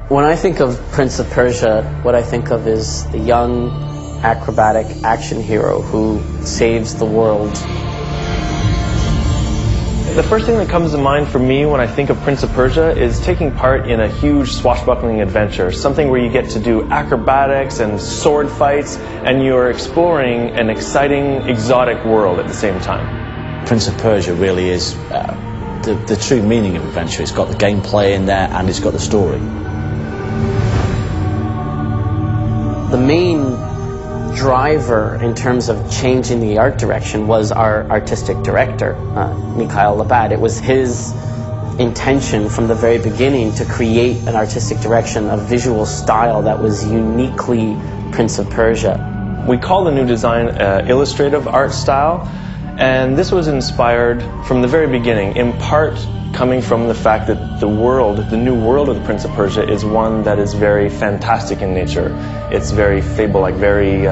When I think of Prince of Persia, what I think of is the young, acrobatic action hero who saves the world. The first thing that comes to mind for me when I think of Prince of Persia is taking part in a huge swashbuckling adventure, something where you get to do acrobatics and sword fights, and you're exploring an exciting, exotic world at the same time. Prince of Persia really is the true meaning of adventure. It's got the gameplay in there and it's got the story. The main driver in terms of changing the art direction was our artistic director, Mikhail Labat. It was his intention from the very beginning to create an artistic direction, a visual style that was uniquely Prince of Persia. We call the new design illustrative art style, and this was inspired from the very beginning, in part coming from the fact that the new world of the Prince of Persia is one that is very fantastic in nature. It's very fable-like, very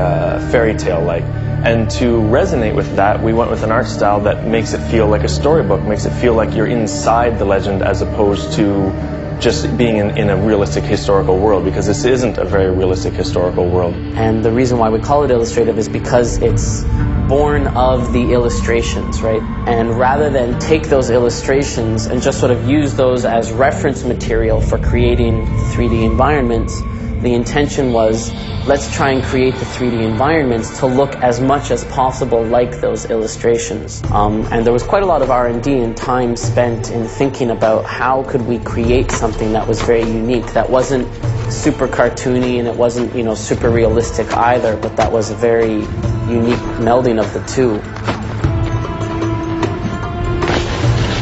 fairy tale-like. And to resonate with that, we went with an art style that makes it feel like a storybook, makes it feel like you're inside the legend as opposed to just being in a realistic historical world, because this isn't a very realistic historical world. And the reason why we call it illustrative is because it's born of the illustrations, right? And rather than take those illustrations and just sort of use those as reference material for creating 3D environments, the intention was, let's try and create the 3D environments to look as much as possible like those illustrations. And there was quite a lot of R&D and time spent in thinking about how could we create something that was very unique, that wasn't super cartoony and it wasn't, you know, super realistic either, but that was a very unique melding of the two.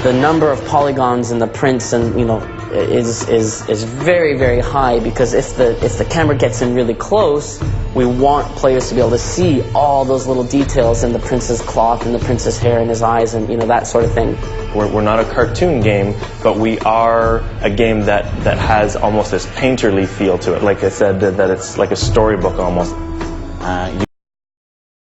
The number of polygons in the prints, and you know, is very, very high, because if the camera gets in really close, we want players to be able to see all those little details in the prince's cloth and the prince's hair and his eyes and, you know, that sort of thing. We're not a cartoon game, but we are a game that has almost this painterly feel to it. Like I said, that it's like a storybook almost.